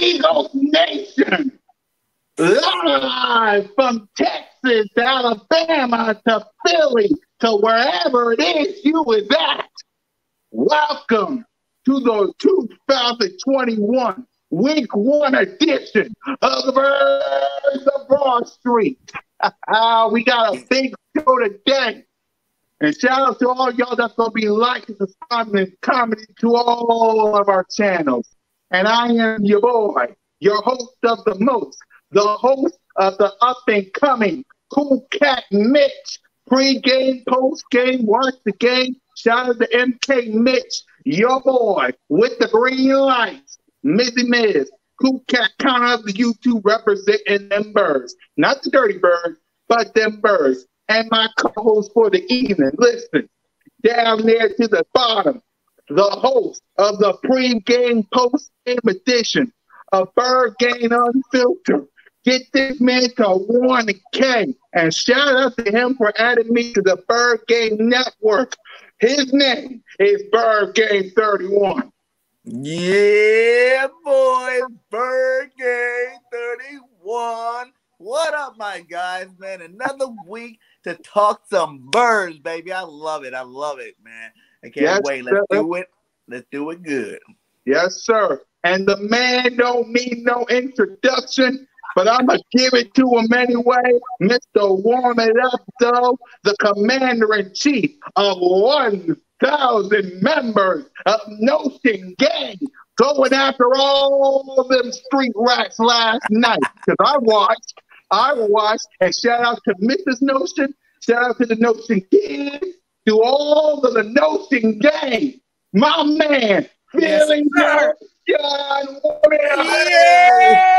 Eagles Nation, live from Texas, Alabama to Philly to wherever it is you is at. Welcome to the 2021 Week 1 edition of the Birds of Broad Street. We got a big show today. And shout out to all y'all that's going to be liking, subscribing, and commenting to all of our channels. And I am your boy, your host of the most, the host of the up-and-coming Cool Cat Mitch. Pre-game, post-game, watch the game. Shout out to MK Mitch, your boy, with the green lights. Mizzy Miz, Cool Cat Counter of the YouTube representing them birds. Not the dirty birds, but them birds. And my co-host for the evening, listen, down there to the bottom, the host of the pre-game, post-game edition of Bird Game Unfiltered. Get this man to 1K. And shout out to him for adding me to the Bird Game Network. His name is Bird Game 31. Yeah, boy, Bird Game 31. What up, my guys, man? Another week to talk some birds, baby. I love it. I love it, man. I can't wait. Let's do it. Let's do it good. Yes, sir. And the man don't need no introduction, but I'm going to give it to him anyway. Mr. Warm It Up, though, the commander-in-chief of 1,000 members of Notion Gang, going after all them street rats last night. Because I watched, and shout out to Mrs. Notion, shout out to the Notion Kids, to all of the Notion Gang. My man, feeling good, John. Yeah!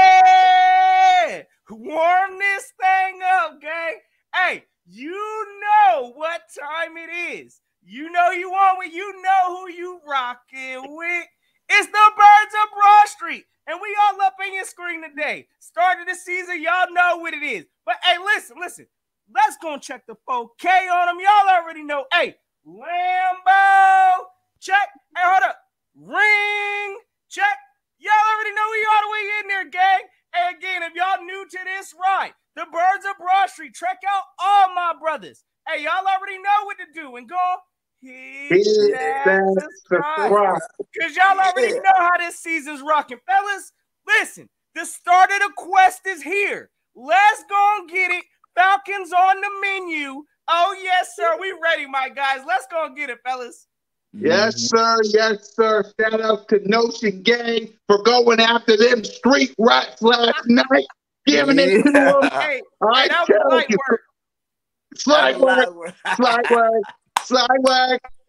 Warm this thing up, gang. Hey, you know what time it is. You know you on with, you know who you rocking with. It's the Birds of Broad Street. And we all up in your screen today. Start of the season, y'all know what it is. But hey, listen. Let's go and check the 4K on them. Y'all already know. Hey, Lambo, check. Hey, hold up. Ring, check. Y'all already know we all the way in there, gang. And again, if y'all new to this ride, the Birds of Broad Street, check out all my brothers. Hey, y'all already know what to do. And go hit that subscribe. Because y'all already know how this season's rocking. Fellas, listen, the start of the quest is here. Let's go and get it. Falcons on the menu. Oh, yes, sir. We ready, my guys. Let's go and get it, fellas. Yes, sir. Yes, sir. Shout out to Notion Gang for going after them street rats last night. Giving it to them. Hey, that was light work.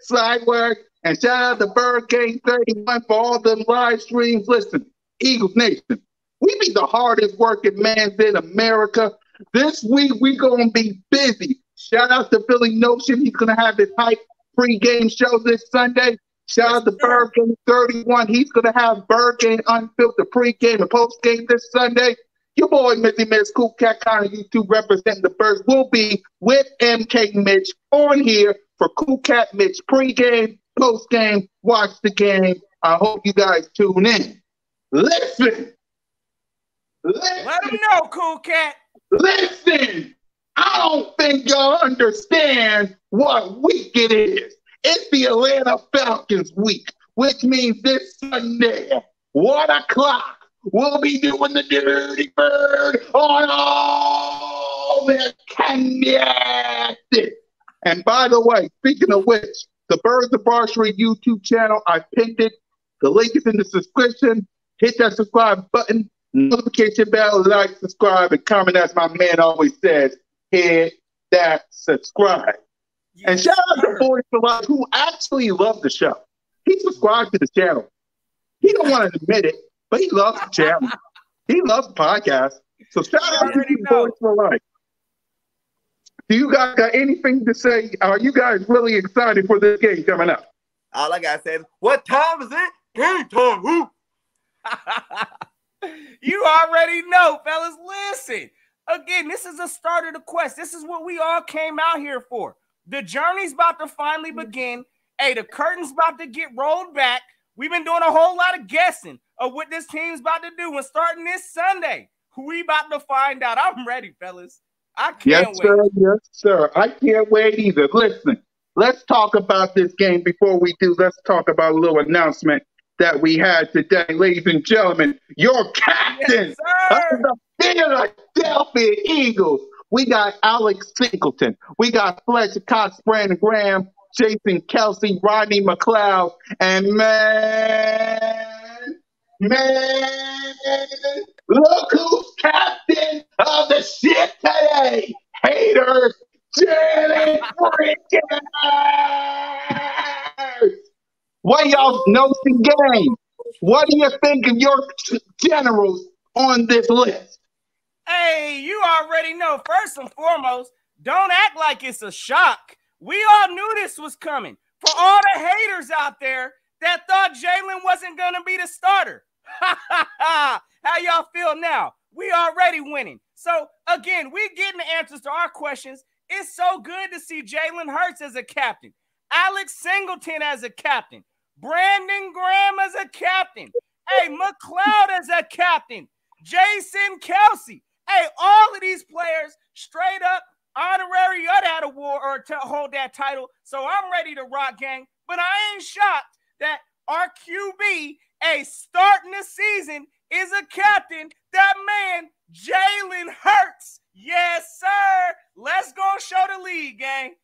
Slide work. And shout out to Bird Game 31 for all them live streams. Listen, Eagles Nation, we be the hardest working mans in America. This week, we going to be busy. Shout out to Philly Notion. He's going to have his hype pre-game show this Sunday. Shout out to Bird Game 31. He's going to have Bird Game Unfiltered pre-game and post-game this Sunday. Your boy, Mizzy Miz, Cool Cat Counter YouTube representing the Birds, will be with MK Mitch on here for Cool Cat Mitch pre-game, post-game, watch the game. I hope you guys tune in. Listen. Let them know, Cool Cat. Listen. I don't think y'all understand what week it is. It's the Atlanta Falcons week, which means this Sunday, 1 o'clock, we'll be doing the Dirty Bird on all the connected. And by the way, speaking of which, the Birds of Broad Street YouTube channel, I pinned it. The link is in the description. Hit that subscribe button, notification bell, like, subscribe, and comment, as my man always says. Hit that subscribe. Yes, and shout out to Boys for Life, who actually love the show. He subscribed to the channel. He don't want to admit it, but he loves the channel. He loves the podcast. So shout out to you, Boys for Life. Do you guys got anything to say? Are you guys really excited for this game coming up? All I got to say is, what time is it? Game time. Woo. You already know, fellas. Listen. Again, this is the start of the quest. This is what we all came out here for. The journey's about to finally begin. Hey, the curtain's about to get rolled back. We've been doing a whole lot of guessing of what this team's about to do. And starting this Sunday, we about to find out. I'm ready, fellas. I can't wait. Sir. Yes, sir. I can't wait either. Listen, let's talk about this game. Before we do, let's talk about a little announcement that we had today. Ladies and gentlemen, your captain of the Philadelphia Eagles. We got Alex Singleton. We got Fletcher Cox, Brandon Graham, Jason Kelsey, Rodney McLeod, and man, look who's captain of the shit today. Haters, Jalen Freaking Hurts. What y'all know the game? What do you think of your generals on this list? Hey, you already know. First and foremost, don't act like it's a shock. We all knew this was coming. For all the haters out there that thought Jalen wasn't going to be the starter. How y'all feel now? We already winning. So, again, we getting the answers to our questions. It's so good to see Jalen Hurts as a captain, Alex Singleton as a captain, Brandon Graham as a captain, hey, McLeod as a captain, Jason Kelsey. Hey, all of these players straight up honorary of that award or to hold that title. So I'm ready to rock, gang. But I ain't shocked that our QB, starting the season, is a captain. That man, Jalen Hurts. Yes, sir. Let's go show the league, gang.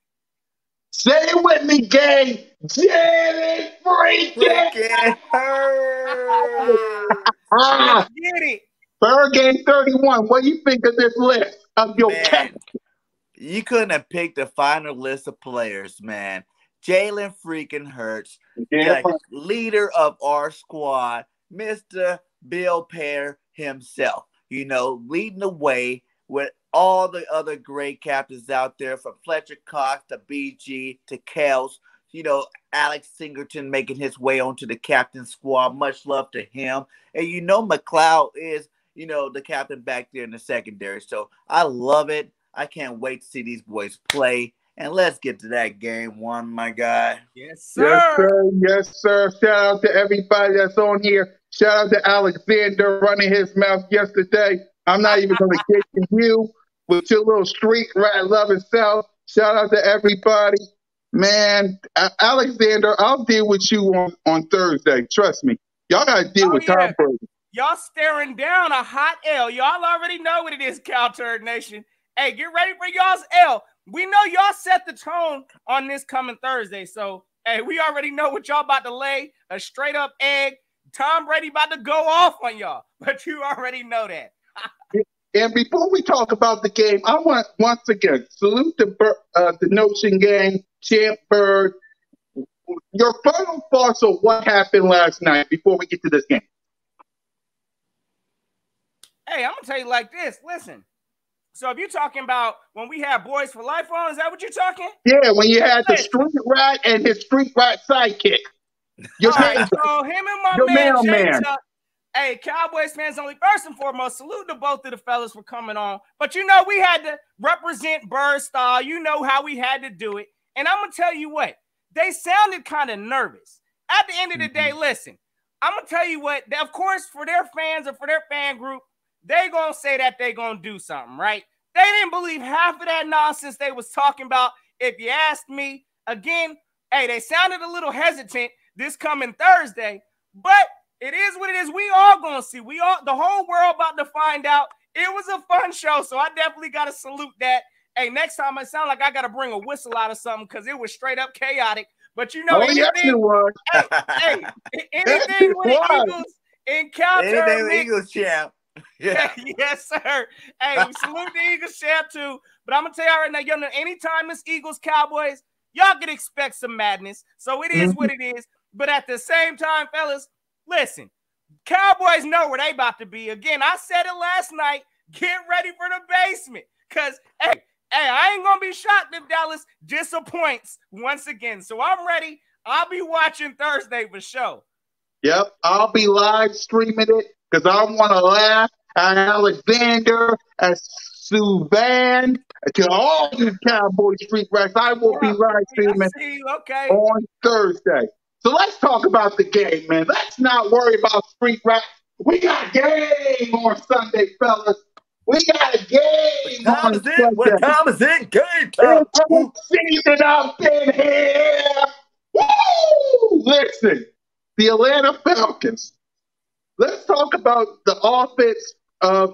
Say it with me, gang. Jalen Freaking Hurts. Let's get it. Bird Game 31. What do you think of this list of your captain? You couldn't have picked a finer list of players, man. Jalen Freaking Hurts, leader of our squad, Mr. Bill Pear himself, leading the way with all the other great captains out there, from Fletcher Cox to BG to Kels. Alex Singleton making his way onto the captain squad. Much love to him. And McLeod is, the captain back there in the secondary. So I love it. I can't wait to see these boys play. And let's get to that game one, my guy. Yes, sir. Yes, sir. Yes, sir. Shout out to everybody that's on here. Shout out to Alexander running his mouth yesterday. I'm not even going to get to you with your little street rat loving self. Shout out to everybody. Man, Alexander, I'll deal with you on Thursday. Trust me. Y'all got to deal with Tom Brady. Y'all staring down a hot L. Y'all already know what it is, Cal Turd Nation. Hey, get ready for y'all's L. We know y'all set the tone on this coming Thursday. So, hey, we already know what y'all about to lay. A straight up egg. Tom Brady about to go off on y'all. But you already know that. And before we talk about the game, I want once again salute the Notion Gang, Champ Bird. Your final thoughts on what happened last night before we get to this game. Hey, I'm going to tell you like this. Listen. So if you're talking about when we have Boys for Life on, is that what you're talking? Yeah, when you had the street rat and his street rat sidekick. All right, so him and my man, James, hey, Cowboys fans only. First and foremost, salute to both of the fellas for coming on. But we had to represent Bird style. You know how we had to do it. And I'm going to tell you what, they sounded kind of nervous. At the end of the day, listen, I'm going to tell you what, of course, for their fans or for their fan group, they going to say that they going to do something, right? They didn't believe half of that nonsense they was talking about. If you asked me, again, hey, they sounded a little hesitant this coming Thursday, but it is what it is. We all going to see. The whole world about to find out. It was a fun show, so I definitely got to salute that. Hey, next time it sound like I got to bring a whistle out of something because it was straight up chaotic. But anything, hey, anything with the Eagles encounter. Anything with Eagles champ. Yeah. Yes, sir. Hey, we salute the Eagles champ too. But I'm gonna tell y'all right now, anytime it's Eagles Cowboys, y'all can expect some madness. So it is what it is. But at the same time, fellas, listen, Cowboys know where they about to be. Again, I said it last night. Get ready for the basement. Cause hey, I ain't gonna be shocked if Dallas disappoints once again. So I'm ready. I'll be watching Thursday for sure. Yep, I'll be live streaming it. Because I want to laugh at Alexander, at Suvan, to all you Cowboy street rats. I will be live streaming on Thursday. So let's talk about the game, man. Let's not worry about street rap. We got game on Sunday, fellas. We got a game Time on is it? What Sunday. time is it? Game time. It's season up in here. Woo! Listen, the Atlanta Falcons. Let's talk about the offense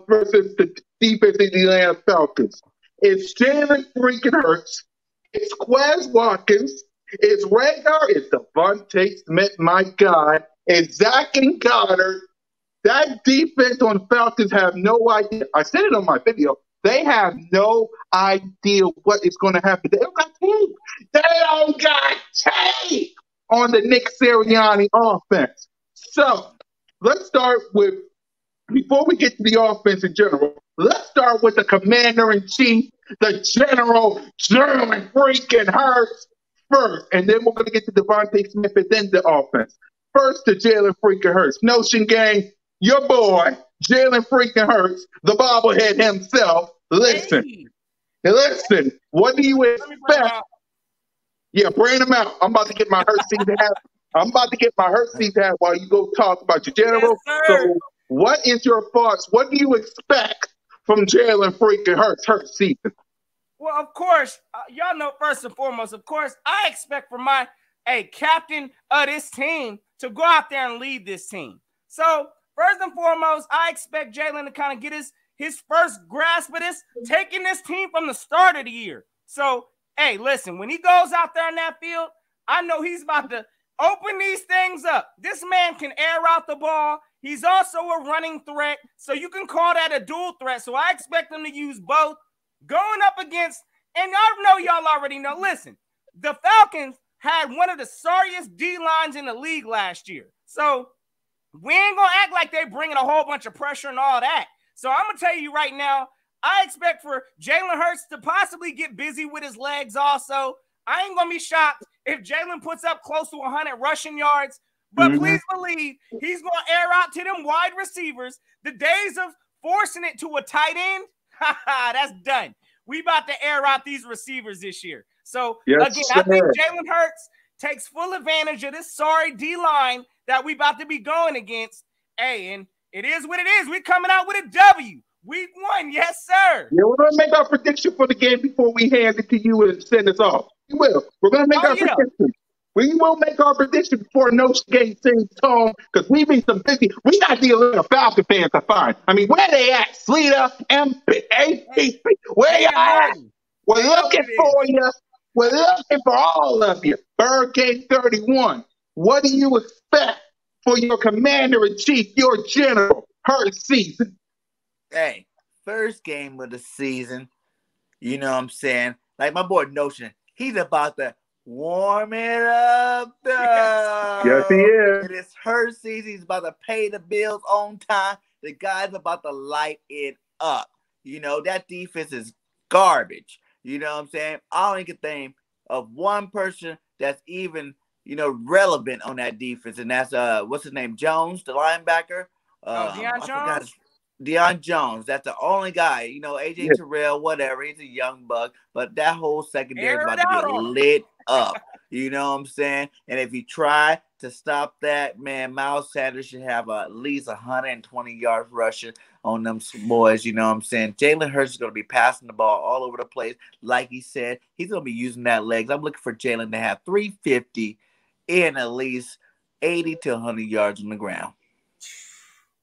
versus the defense of the Atlanta Falcons. It's Jalen freaking Hurts. It's Quez Watkins. It's Rhaegar. It's Devontae Smith, my guy. It's Zach and Goddard. That defense on the Falcons have no idea. I said it on my video. They have no idea what is going to happen. They don't got tape. They don't got tape on the Nick Sirianni offense. So let's start with, before we get to the offense in general, let's start with the commander-in-chief, the general, Jalen freaking Hurts first. And then we're going to get to Devontae Smith and then the offense. First to Jalen freaking Hurts. Notion gang, your boy, Jalen freaking Hurts, the bobblehead himself. Listen, what do you expect? Yeah, bring him out. I'm about to get my Hurts season hat. I'm about to get my Hurts season hat while you go talk about your general. Yes, so what is your thoughts? What do you expect from Jalen freaking Hurts season? Well, of course, y'all know first and foremost, of course, I expect from my captain of this team to go out there and lead this team. So first and foremost, I expect Jalen to kind of get his first grasp of this, taking this team from the start of the year. So, hey, listen, when he goes out there in that field, I know he's about to open these things up. This man can air out the ball. He's also a running threat, so you can call that a dual threat. So I expect him to use both. Going up against, and I know y'all already know, listen, the Falcons had one of the sorriest D-lines in the league last year. So we ain't going to act like they bringing a whole bunch of pressure and all that. So I'm going to tell you right now, I expect for Jalen Hurts to possibly get busy with his legs also. I ain't going to be shocked if Jalen puts up close to 100 rushing yards. But please believe he's going to air out to them wide receivers. The days of forcing it to a tight end, that's done. We about to air out these receivers this year. So, again, I think Jalen Hurts takes full advantage of this sorry D-line that we about to be going against. Hey, and it is what it is. We're coming out with a W. Week 1, yes, sir. Yeah, we're going to make our prediction for the game before we hand it to you and send us off. We will. We're going to make our prediction. We will make our prediction before no game sings home because we be some busy. We got the Atlanta Falcon fans to find. I mean, where they at? Sleeta, MP, APP, where you at? We're looking for you. We're looking for all of you. Bird Game 31. What do you expect for your commander-in-chief, your general, Hurts season? Hey, first game of the season, you know what I'm saying? Like my boy Notion, he's about to warm it up, though. Yes, he is. It is Hurts season. He's about to pay the bills on time. The guy's about to light it up. You know, that defense is garbage. You know what I'm saying? I only can think of one person that's even, you know, relevant on that defense, and that's what's his name? Jones, the linebacker. Deion Jones. Deion Jones. That's the only guy. You know, AJ Terrell, whatever. He's a young buck, but that whole secondary is about to get lit up. You know what I'm saying? And if you try to stop that, man, Miles Sanders should have at least 120 yards rushing on them boys. You know what I'm saying? Jalen Hurts is going to be passing the ball all over the place. Like he said, he's going to be using that legs. I'm looking for Jalen to have 350 and at least 80 to 100 yards on the ground.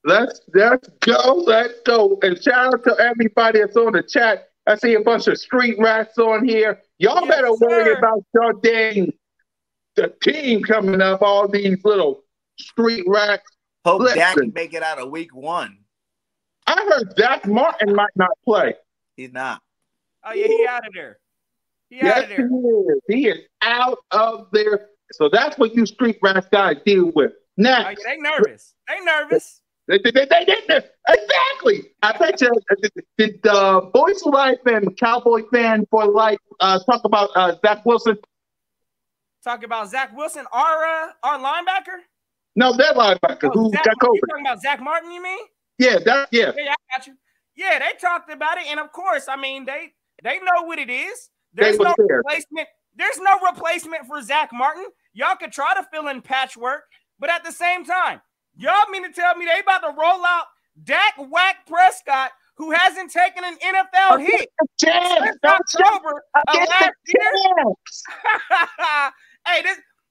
Let's go. And shout out to everybody that's on the chat. I see a bunch of street rats on here. Y'all better worry about your dang the team coming up, all these little street rats. Hope Dak can make it out of week 1. I heard Zach Martin might not play. He's not. Oh, yeah, he out of there. Out of there. He is out of there. So that's what you street rats got to deal with. Next. They nervous. Exactly. I bet you, did Boys for Life and Cowboy Fan for Life talk about Zach Wilson? Talk about Zach Wilson, our linebacker? No, that linebacker who got COVID. You talking about Zach Martin, you mean? Yeah. Yeah, I got you. Yeah, they talked about it, and of course, I mean, they know what it is. There's no replacement. There's no replacement for Zach Martin. Y'all could try to fill in patchwork, but at the same time, y'all mean to tell me they about to roll out Dak Wack Prescott, who hasn't taken an NFL hit since October of last year? Hey,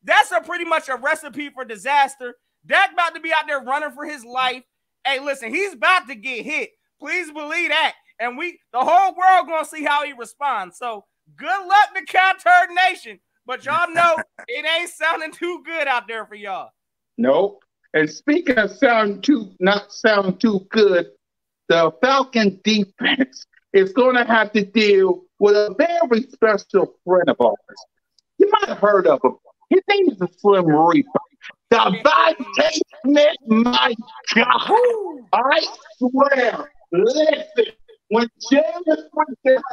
that's pretty much a recipe for disaster. Dak about to be out there running for his life. Hey, listen, he's about to get hit. Please believe that. And the whole world gonna see how he responds. So good luck to Cat-Turd Nation. But y'all know it ain't sounding too good out there for y'all. Nope. And speaking of not sounding too good, the Falcon defense is going to have to deal with a very special friend of ours. You might have heard of him. His name is the Slim Reaper. DeVonta Smith, my God. I swear, listen, when James Winston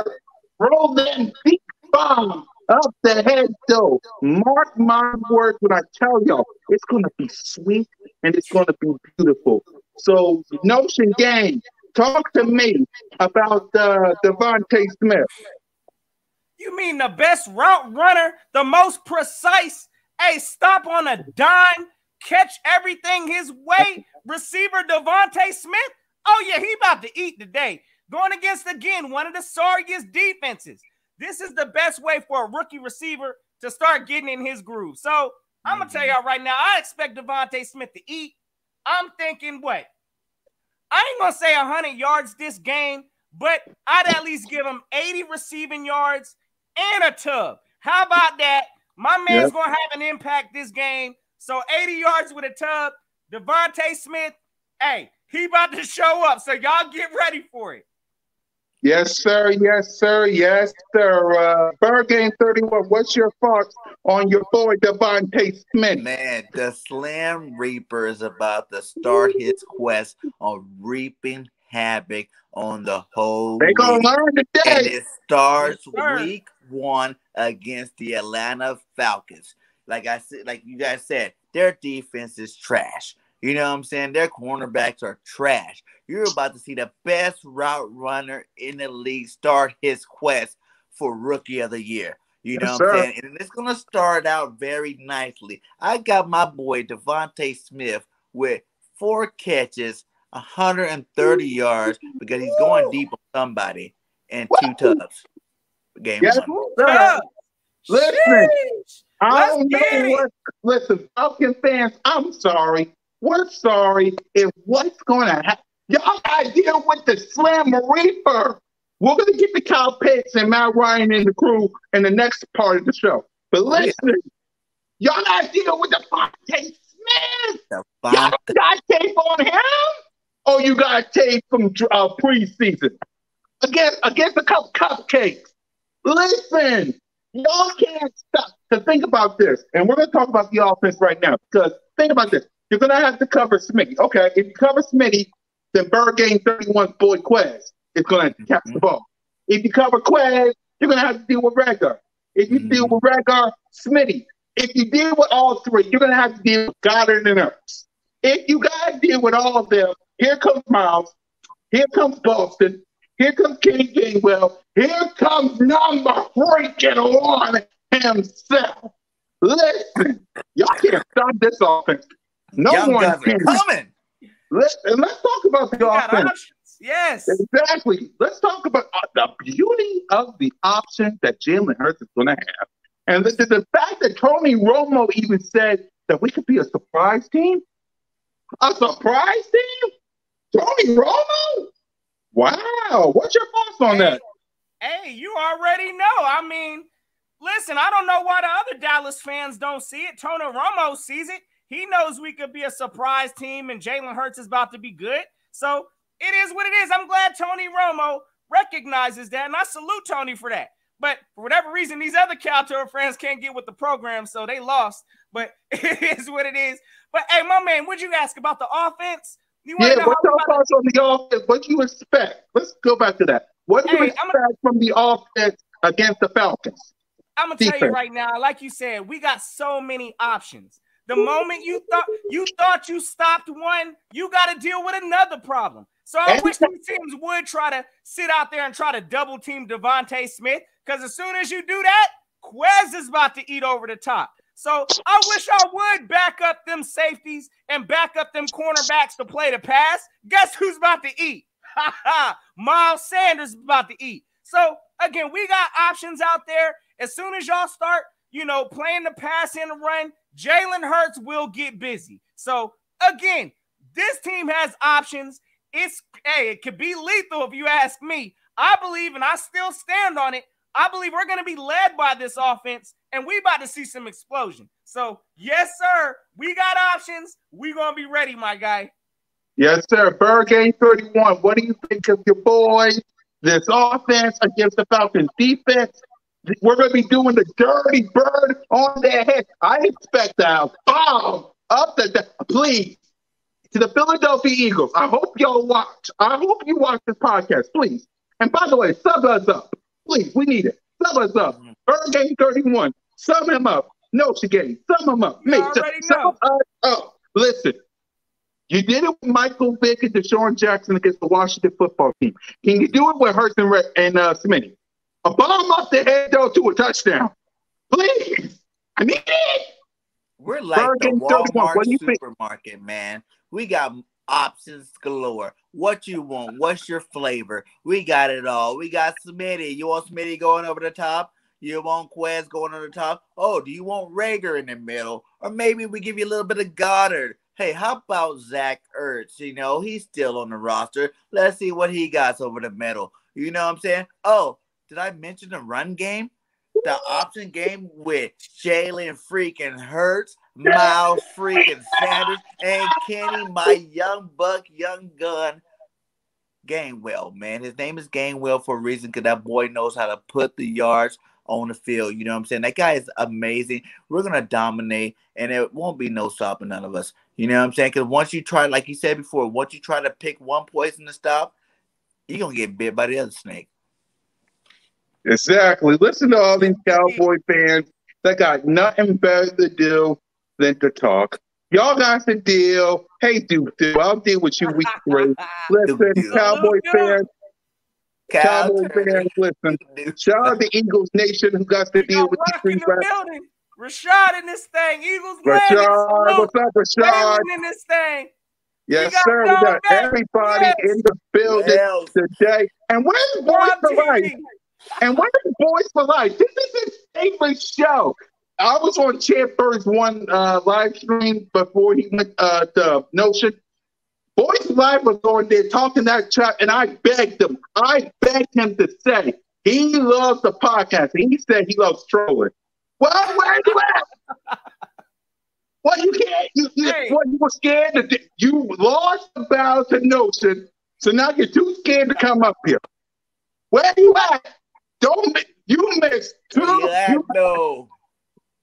rolled that big bomb up the head, though, mark my words when I tell y'all, it's going to be sweet and it's going to be beautiful. So, Notion Gang, talk to me about DeVonta Smith. You mean the best route runner, the most precise, stop on a dime, catch everything his way, receiver DeVonta Smith? Oh, yeah, he about to eat today. Going against, again, one of the sorriest defenses. This is the best way for a rookie receiver to start getting in his groove. So I'm going to tell y'all right now, I expect DeVonta Smith to eat. I'm thinking what? I ain't going to say 100 yards this game, but I'd at least give him 80 receiving yards and a tub. How about that? My man's going to have an impact this game. So 80 yards with a tub. DeVonta Smith, he about to show up. So y'all get ready for it. Yes, sir. Yes, sir. Yes, sir. Bird Game 31, what's your thoughts on your boy DeVonta Smith? Man, the Slim Reaper is about to start his quest on reaping havoc on the whole They're going to learn today. And it starts week 1 against the Atlanta Falcons. Like you guys said, their defense is trash. You know what I'm saying? Their cornerbacks are trash. You're about to see the best route runner in the league start his quest for Rookie of the Year. You know what I'm saying? And it's going to start out very nicely. I got my boy DeVonta Smith with 4 catches, 130 yards, because he's going deep on somebody, and 2 tubs. Game 1. Listen, I don't know what. Listen, Falcon fans, I'm sorry. We're sorry if what's going to happen. Y'all got to deal with the Slim Reaper. We're going to get the Kyle Pitts and Matt Ryan and the crew in the next part of the show. But listen, y'all got to deal with DeVonta Smith. Y'all got tape on him? Or you got tape from preseason? Against the Cupcakes. Listen, y'all can't stop to think about this. And we're going to talk about the offense right now. Because think about this. You're going to have to cover Smitty. Okay, if you cover Smitty, then Bird Game 31's boy Quez is going to catch the ball. If you cover Quez, you're going to have to deal with Rhaegar. If you deal with Rhaegar, Smitty. If you deal with all 3, you're going to have to deal with Goddard and Ertz. If you got to deal with all of them, here comes Miles. Here comes Boston. Here comes Kenny Gainwell. Here comes number freaking 1 himself. Listen, y'all can't stop this offense. No Young one can. Coming. Let's talk about the offense. Yes. Exactly. Let's talk about the beauty of the option that Jalen Hurts is going to have. And the fact that Tony Romo even said that we could be a surprise team. A surprise team? Tony Romo? Wow. What's your thoughts on that? Hey, you already know. I mean, listen, I don't know why the other Dallas fans don't see it. Tony Romo sees it. He knows we could be a surprise team and Jalen Hurts is about to be good. So it is what it is. I'm glad Tony Romo recognizes that, and I salute Tony for that. But for whatever reason, these other Cal-Tour fans can't get with the program, so they lost. But it is what it is. But, hey, my man, what'd you ask about the offense? What's your thoughts on the offense? What do you expect? Let's go back to that. What do you expect from the offense against the Falcons? I'm going to tell you right now, like you said, we got so many options. The moment you thought you stopped one, you got to deal with another problem. So I wish these teams would try to sit out there and try to double team DeVonta Smith, because as soon as you do that, Quez is about to eat over the top. So I wish I would back up them safeties and back up them cornerbacks to play the pass. Guess who's about to eat? Miles Sanders is about to eat. So again, we got options out there. As soon as y'all start, playing the pass and the run, Jalen Hurts will get busy. So again, this team has options. It could be lethal if you ask me. I believe, and I still stand on it, I believe we're going to be led by this offense, and we about to see some explosion. So, yes, sir, we got options. We going to be ready, my guy. Yes, sir. Bird Game 31. What do you think of your boys? This offense against the Falcons defense. We're going to be doing the dirty bird on their head. I expect a bomb up please. To the Philadelphia Eagles, I hope y'all watch. I hope you watch this podcast, please. And by the way, sub us up. Please, we need it. Sub us up. Bird Game 31. Sub him up. Notion Game. Sub him up. You already know. Sub us up. Listen, you did it with Michael Vick and Deshaun Jackson against the Washington football team. Can you do it with Hurts and Smitty? A bomb up the head, though, to a touchdown. Please. I need it. We're like Bird the Game 31. Walmart What do you think? supermarket, man. We got options galore. What you want? What's your flavor? We got it all. We got Smitty. You want Smitty going over the top? You want Quez going on the top? Oh, do you want Rager in the middle? Or maybe we give you a little bit of Goddard. Hey, how about Zach Ertz? He's still on the roster. Let's see what he got over the middle. You know what I'm saying? Oh, did I mention the run game? The option game with Jalen freaking Hurts, Miles freaking Sanders, and Kenny, my young buck, young gun, Gainwell, man. His name is Gainwell for a reason because that boy knows how to put the yards on the field. You know what I'm saying? That guy is amazing. We're going to dominate, and it won't be no stopping none of us. You know what I'm saying? Because once you try, like you said before, once you try to pick one poison to stop, you're going to get bit by the other snake. Exactly. Listen to all these Cowboy fans that got nothing better to do than to talk. Y'all got the deal. Hey, Duke, I'll deal with you week 3. Listen, Cowboy fans. Cowboy fans, listen. Shout out to Eagles Nation who got to deal with these 3 building. Rashad in this thing. Eagles Rashad, what's up, Rashad? In this thing. Yes, sir. We got everybody in the building today. And where's Boys for Life? And what is Boys for Life? This is his favorite show. I was on Champ Bird's one live stream before he went to Notion. Boys for Life was on there talking that chat, and I begged him to say he loves the podcast. And he said he loves trolling. Well, where are you at? Well, you can't. You were scared that you lost the battle to Notion, so now you're too scared to come up here. Where are you at? You missed 2. No.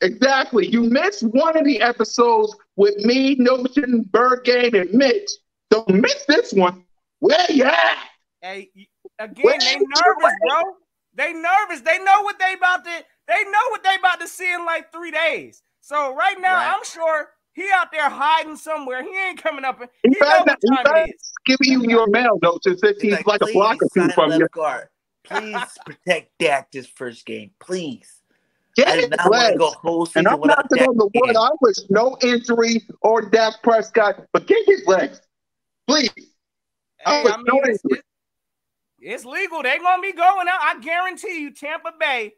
Exactly. You missed one of the episodes with me, Notion, Bird Game, and Mitch. Don't miss this one. Where you at? Hey, again, they nervous, bro. They nervous. They know what they about to see in like 3 days. So right now, I'm sure he out there hiding somewhere. He ain't coming up. He knows what time it is. Giving you your mail, though, since he's like a block or 2 from you. Please protect Dak this first game, please. I did not want to go whole season. And I'm not on the word. I wish no injury or Dak Prescott, but get his legs, please. Hey, it's legal. They're gonna be going out. I guarantee you, Tampa Bay.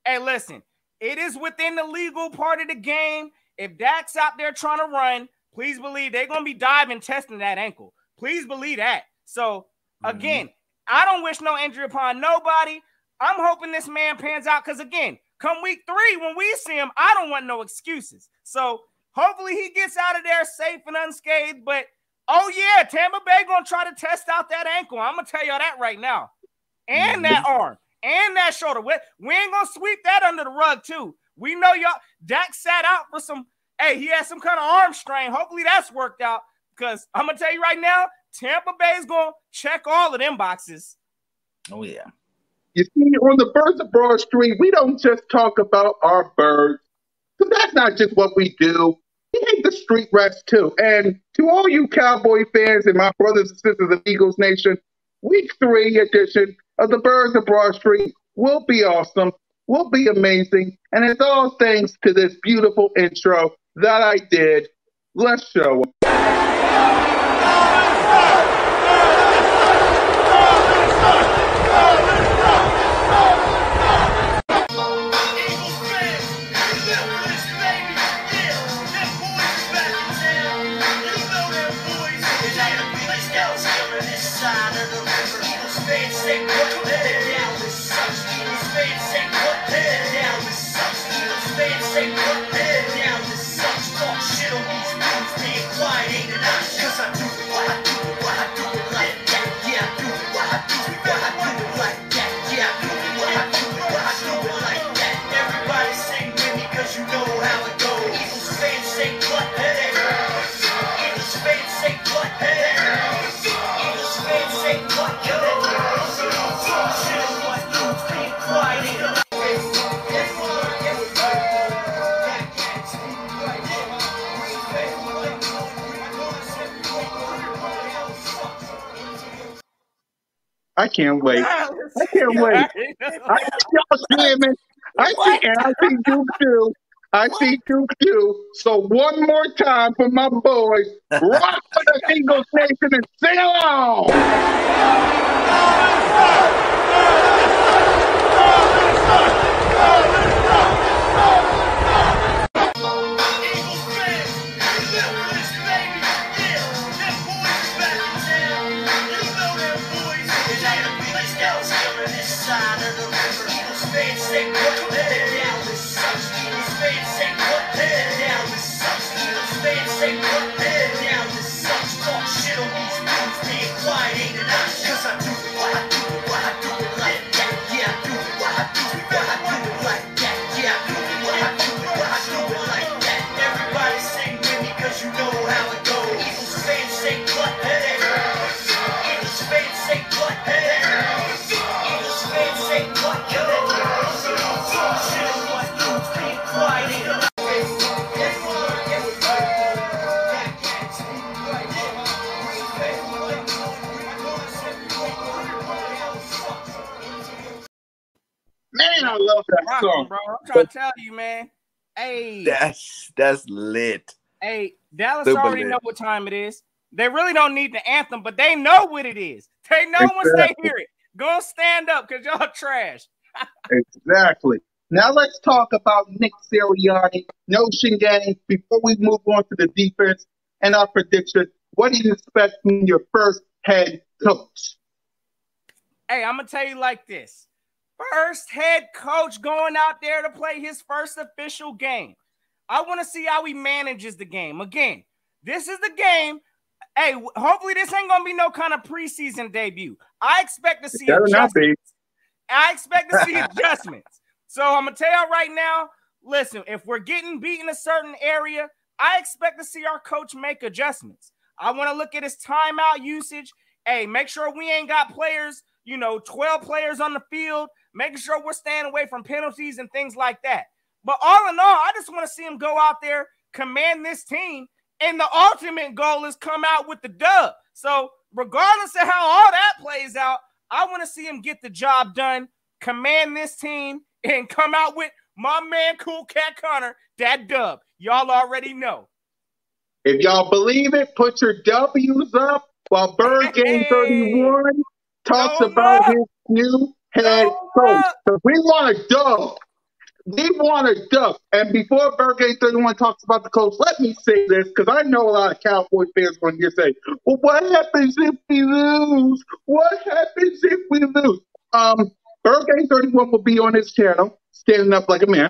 Hey, listen, it is within the legal part of the game. If Dak's out there trying to run, please believe they're gonna be diving, testing that ankle. Please believe that. So again. I don't wish no injury upon nobody. I'm hoping this man pans out because, again, come week 3, when we see him, I don't want no excuses. So hopefully he gets out of there safe and unscathed. But, oh, yeah, Tampa Bay going to try to test out that ankle. I'm going to tell y'all that right now. And that arm. And that shoulder. We ain't going to sweep that under the rug, too. We know y'all. Dak sat out for some – hey, he had some kind of arm strain. Hopefully that's worked out because I'm going to tell you right now, Tampa Bay's going to check all of them boxes. Oh, yeah. You see, on the Birds of Broad Street, we don't just talk about our birds. So that's not just what we do. We hate the street rats, too. And to all you Cowboy fans and my brothers and sisters of Eagles Nation, week 3 edition of the Birds of Broad Street will be awesome. will be amazing. And it's all thanks to this beautiful intro that I did. Let's show 'em. I can't wait. I can't wait. I see y'all swimming. I see Duke too. I see Duke too. So one more time for my boys. Rock for the Eagles Nation and sing along. Man, I love that song, bro. I'm trying to tell you, man. Hey, that's lit. Hey, Dallas Super already lit. know what time it is. They really don't need the anthem, but they know what it is. They know once they hear it. Go stand up because y'all trash. Exactly. Now let's talk about Nick Sirianni, Notion Gang, before we move on to the defense and our prediction. What do you expect from your first head coach? Hey, I'm going to tell you like this. First head coach going out there to play his first official game. I want to see how he manages the game. Again, this is the game. Hey, hopefully this ain't going to be no kind of preseason debut. I expect to see adjustments. I expect to see adjustments. So I'm going to tell y'all right now, listen, if we're getting beaten a certain area, I expect to see our coach make adjustments. I want to look at his timeout usage. Hey, make sure we ain't got players, 12 players on the field, making sure we're staying away from penalties and things like that. But all in all, I just want to see him go out there, command this team, and the ultimate goal is come out with the dub. So regardless of how all that plays out, I want to see him get the job done, command this team, and come out with my man Cool Cat Connor, that dub. Y'all already know. If y'all believe it, put your W's up while Bird Game 31 talks about his new head coach. So we want a dub. We want a dub. And before Bird Game 31 talks about the coach, let me say this, because I know a lot of Cowboy fans going to say, well, what happens if we lose? What happens if we lose? Bird Game 31 will be on his channel, standing up like a man.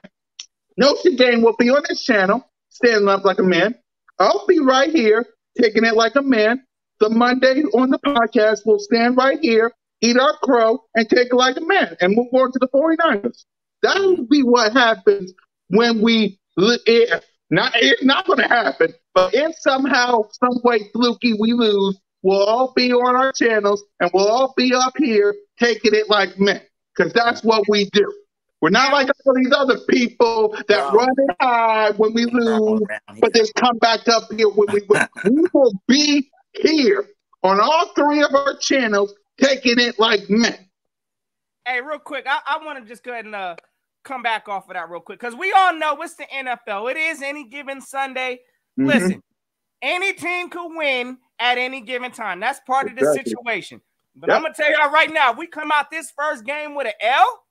Notion Game will be on his channel, standing up like a man. I'll be right here, taking it like a man. The Monday on the podcast, we'll stand right here, eat our crow, and take it like a man, and move on to the 49ers. That will be what happens when it's not going to happen, but if somehow, some way fluky we lose, we'll all be on our channels, and we'll all be up here taking it like men, because that's what we do. We're not like all these other people that run it high when we lose, but then come back up here when we win. We will be here on all three of our channels taking it like men. Hey, real quick, I want to just go ahead and come back off of that real quick because we all know it's the NFL. It is any given Sunday. Mm-hmm. Listen, any team could win at any given time. That's part of the situation. But I'm going to tell y'all right now, if we come out this first game with an L,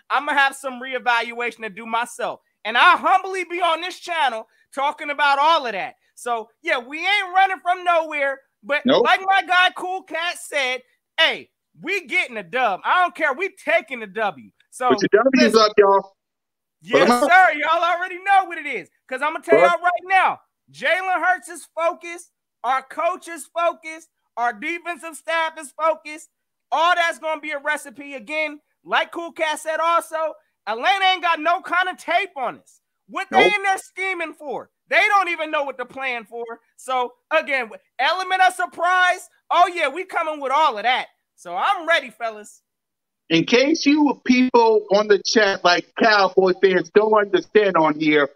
I'm going to have some reevaluation to do myself. And I'll humbly be on this channel talking about all of that. So, yeah, we ain't running from nowhere. But like my guy Cool Cat said, hey, we getting a dub. I don't care. We taking the W. So put your W's up, y'all. Yes, sir. Y'all already know what it is. Because I'm going to tell y'all right now, Jalen Hurts is focused. Our coach is focused. Our defensive staff is focused. All that's going to be a recipe. Again, like Cool Cat said also, Atlanta ain't got no kind of tape on us. What they in there scheming for? They don't even know what they're playing for. So, again, element of surprise, oh, yeah, we coming with all of that. So, I'm ready, fellas. In case you people on the chat, like Cowboy fans, don't understand on here,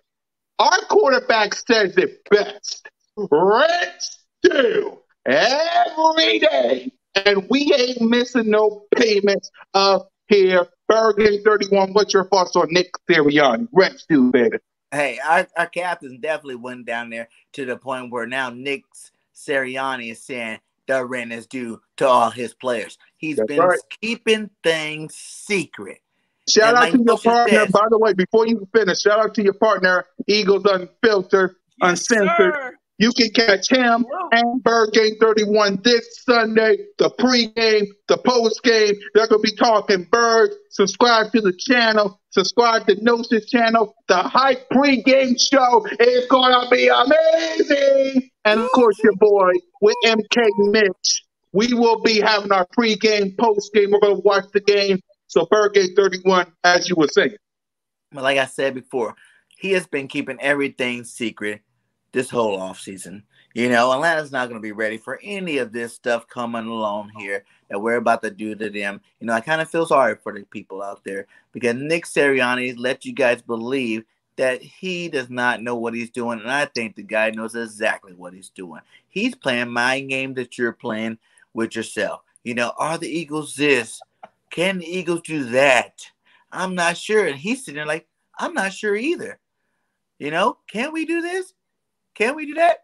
our quarterback says it best. Reds do every day, and we ain't missing no payments up here. Bergen 31, what's your thoughts on Nick Sirianni? Reds do, baby. Hey, our captain definitely went down there to the point where now Nick Sirianni is saying the rent is due to all his players. He's been keeping things secret. Shout out to your partner, by the way, before you finish, shout out to your partner, Eagles Unfiltered, Uncensored. Sir. You can catch him and Bird Game 31 this Sunday, the pregame, the postgame. They're going to be talking birds. Subscribe to the channel. Subscribe to Gnosis channel. The Hype pregame show is going to be amazing. And, of course, your boy with MK Mitch. We will be having our pregame, postgame. We're going to watch the game. So Bird Game 31, as you were saying. But like I said before, he has been keeping everything secret this whole offseason. You know, Atlanta's not going to be ready for any of this stuff coming along here that we're about to do to them. You know, I kind of feel sorry for the people out there because Nick Sirianni let you guys believe that he does not know what he's doing, and I think the guy knows exactly what he's doing. He's playing mind game that you're playing with yourself. You know, are the Eagles this? Can the Eagles do that? I'm not sure. And he's sitting there like, I'm not sure either. You know, can we do this? Can we do that?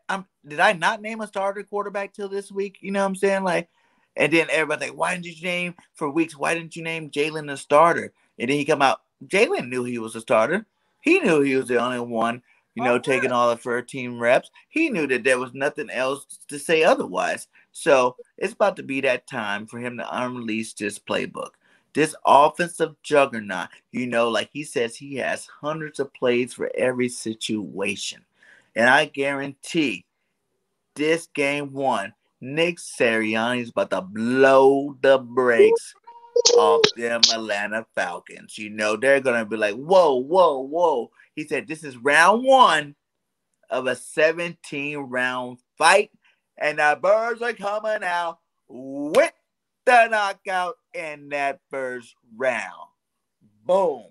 Did I not name a starter quarterback till this week? You know what I'm saying? Like, and then everybody's like, why didn't you name for weeks? Why didn't you name Jalen a starter? And then he come out. Jalen knew he was a starter. He knew he was the only one, you know, taking all the first team reps. He knew that there was nothing else to say otherwise. So it's about to be that time for him to unleash this playbook. This offensive juggernaut, you know, like he says, he has hundreds of plays for every situation. And I guarantee this game one, Nick Sirianni is about to blow the brakes off them Atlanta Falcons. You know, they're going to be like, whoa, whoa, whoa. He said this is round one of a 17-round fight. And the Birds are coming out with the knockout in that first round. Boom.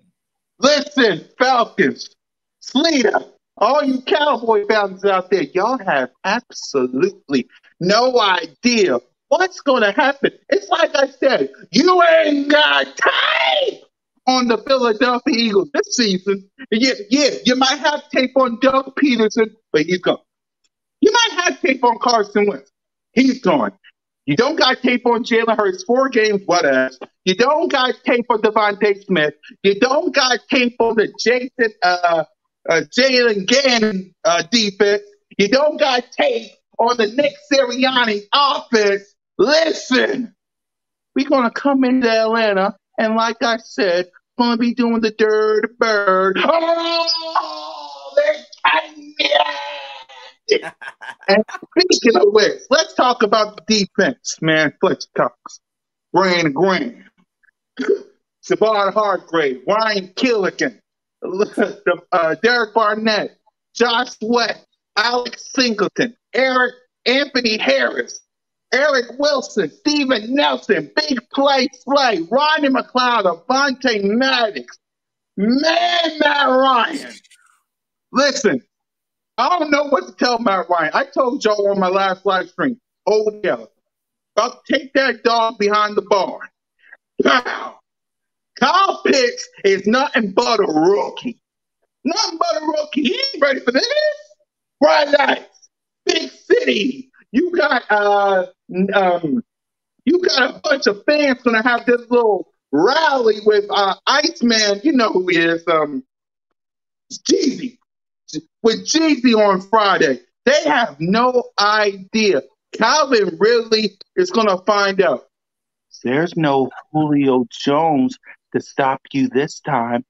Listen, Falcons, Sleeta, all you Cowboy fans out there, y'all have absolutely no idea what's going to happen. It's like I said, you ain't got tape on the Philadelphia Eagles this season. Yeah, you might have tape on Doug Peterson, but he's gone. You might have tape on Carson Wentz. He's gone. You don't got tape on Jalen Hurts, 4 games, whatever. You don't got tape on Devontae Smith. You don't got tape on the Jalen Gannon defense. You don't got tape on the Nick Sirianni offense. Listen, we're going to come into Atlanta, and like I said, going to be doing the dirty bird. Oh, they're cutting me out. And speaking of which, let's talk about the defense, man. Fletcher Cox, Brandon Graham, Savard Hargrave, Ryan Killigan, Derek Barnett, Josh Sweat, Alex Singleton, Anthony Harris, Eric Wilson, Steven Nelson, Big Play Slay, Ronnie McLeod, Avonte Maddox, Matt Ryan. Listen, I don't know what to tell Matt Ryan. I told y'all on my last live stream, about to take that dog behind the bar. Pow! Kyle Pitts is nothing but a rookie. Nothing but a rookie. He ain't ready for this. Bright lights, big city. You got a bunch of fans gonna have this little rally with Iceman. You know who he is. Jeezy. With Jeezy on Friday. They have no idea. Calvin really is gonna find out. There's no Julio Jones to stop you this time.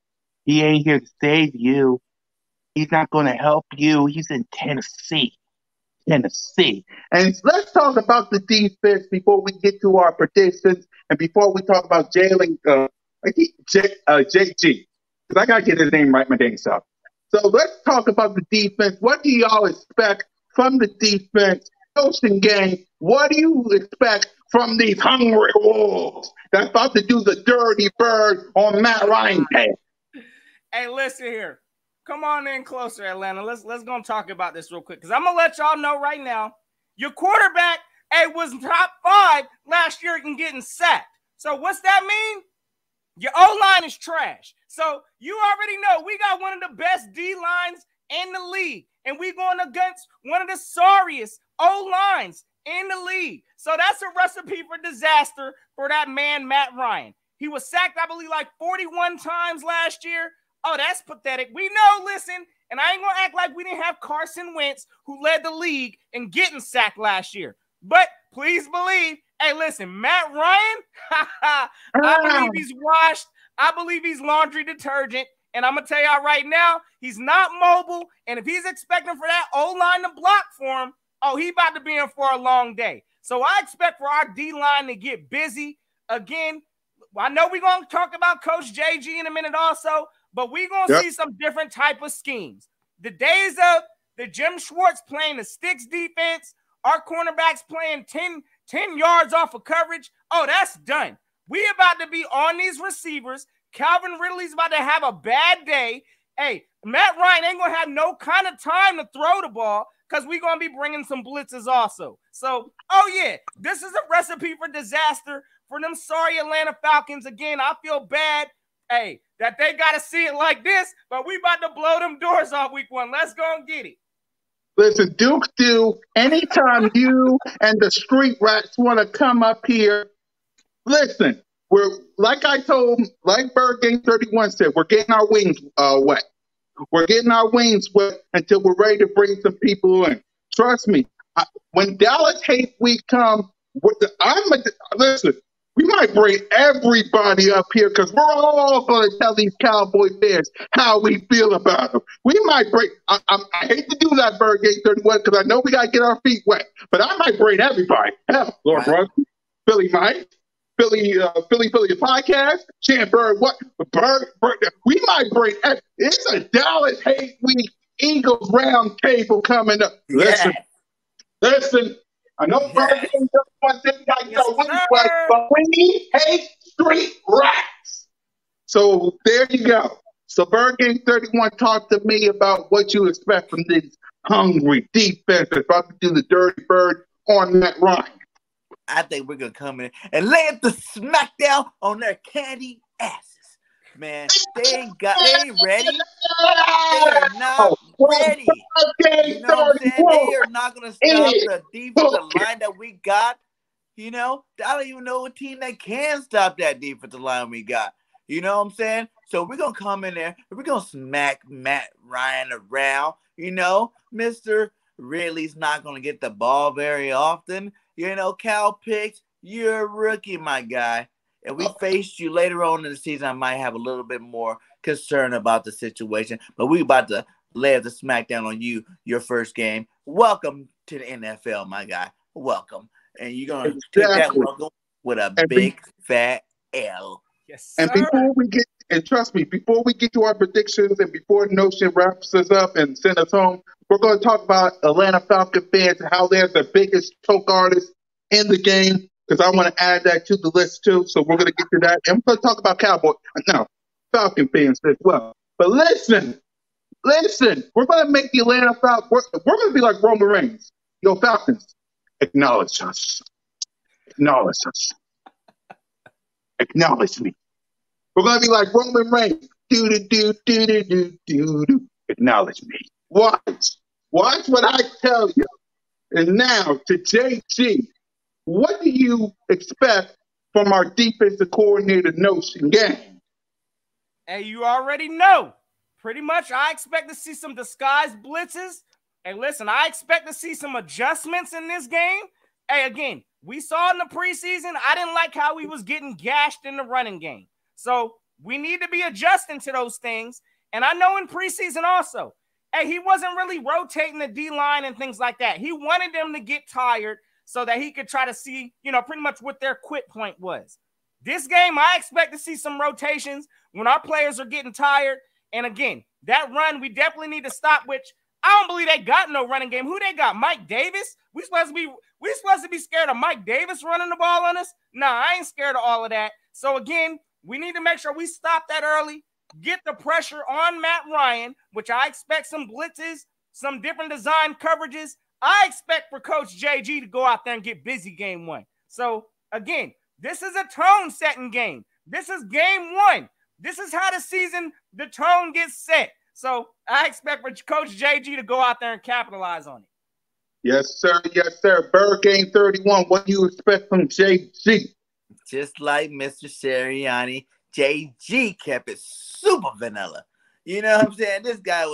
He ain't here to save you. He's not going to help you. He's in Tennessee. Tennessee. And let's talk about the defense before we get to our predictions and before we talk about JG. Because I got to get his name right, my dang self. So let's talk about the defense. What do y'all expect from the defense? Ocean game. What do you expect from these hungry wolves that's about to do the dirty bird on Matt Ryan's head? Hey, listen here. Come on in closer, Atlanta. Let's go and talk about this real quick because I'm gonna let y'all know right now. Your quarterback, was top 5 last year in getting sacked. So what's that mean? Your O-line is trash. So you already know we got one of the best D-lines in the league, and we going against one of the sorriest O-lines in the league. So that's a recipe for disaster for that man, Matt Ryan. He was sacked, I believe, like 41 times last year. Oh, that's pathetic. We know, listen, and I ain't going to act like we didn't have Carson Wentz, who led the league in getting sacked last year. But please believe, hey, listen, Matt Ryan, I believe he's washed. I believe he's laundry detergent. And I'm going to tell y'all right now, he's not mobile. And if he's expecting for that O-line to block for him, oh, he about to be in for a long day. So I expect for our D-line to get busy. Again, I know we're going to talk about Coach JG in a minute also, but we're going to see some different type of schemes. The days of the Jim Schwartz playing the sticks defense, our cornerbacks playing 10 yards off of coverage, oh, that's done. We about to be on these receivers. Calvin Ridley's about to have a bad day. Hey, Matt Ryan ain't going to have no kind of time to throw the ball because we're going to be bringing some blitzes also. So, oh, yeah, this is a recipe for disaster for them sorry Atlanta Falcons. Again, I feel bad. Hey, that they got to see it like this, but we about to blow them doors off week 1. Let's go and get it. Listen, Duke, anytime you and the street rats want to come up here, listen, like Bird Game 31 said, we're getting our wings wet. We're getting our wings wet until we're ready to bring some people in. Trust me, when Dallas Hate Week comes, listen, we might bring everybody up here because we're all going to tell these Cowboy fans how we feel about them. We might bring, I hate to do that, Bird Game 31, because I know we got to get our feet wet, but I might bring everybody. Hell, Lord Brunson, Philly Mike, Philly Podcast, Champ Bird, Bird, we might bring, it's a Dallas Hate Week Eagles round table coming up. Yeah. Listen. I know Bird Game 31 said but we hate street rats. So there you go. So Bird Game 31 talked to me about what you expect from these hungry defenses about to do the dirty bird on Matt Ryan. I think we're going to come in and lay the smackdown on their candy asses. Man, they ain't ready. They are not ready. You know what I'm saying? They are not going to stop the defensive line that we got. You know, I don't even know a team that can stop that defensive line we got. You know what I'm saying? So we're going to come in there and we're going to smack Matt Ryan around. You know, Mr. Ridley's not going to get the ball very often. You know, Cal Pitts, you're a rookie, my guy. If we faced you later on in the season, I might have a little bit more concern about the situation. But we about to lay the smackdown on you, your first game. Welcome to the NFL, my guy. Welcome. And you're going to take that welcome with a big, fat L. Yes, sir. And before we get, and trust me, before we get to our predictions and before Notion wraps us up and send us home, we're going to talk about Atlanta Falcon fans and how they're the biggest choke artists in the game. Because I want to add that to the list too. So we're going to get to that. And we're going to talk about Falcon fans as well. But listen, we're going to make the Atlanta Falcons, we're going to be like Roman Reigns. Yo, Falcons, acknowledge us. Acknowledge us. Acknowledge me. We're going to be like Roman Reigns. Do. Acknowledge me. Watch what I tell you. And now to JG, what do you expect from our defensive coordinator Notion game? Hey, you already know. Pretty much, I expect to see some disguised blitzes. Hey, listen, I expect to see some adjustments in this game. Hey, again, we saw in the preseason, I didn't like how he was getting gashed in the running game. So we need to be adjusting to those things. And I know in preseason also, hey, he wasn't really rotating the D-line and things like that. He wanted them to get tired so that he could try to see, pretty much what their quit point was. This game, I expect to see some rotations when our players are getting tired. And again, that run, we definitely need to stop, which I don't believe they got no running game. Who they got? Mike Davis? We supposed to be scared of Mike Davis running the ball on us? Nah, I ain't scared of all of that. So again, we need to make sure we stop that early. Get the pressure on Matt Ryan, which I expect some blitzes, some different design coverages. I expect for Coach JG to go out there and get busy game one. So, again, this is a tone-setting game. This is game one. This is how the tone gets set. So, I expect for Coach JG to go out there and capitalize on it. Yes, sir. Yes, sir. Bird Game 31, what do you expect from JG? Just like Mr. Sirianni, JG kept it super vanilla. You know what I'm saying? This guy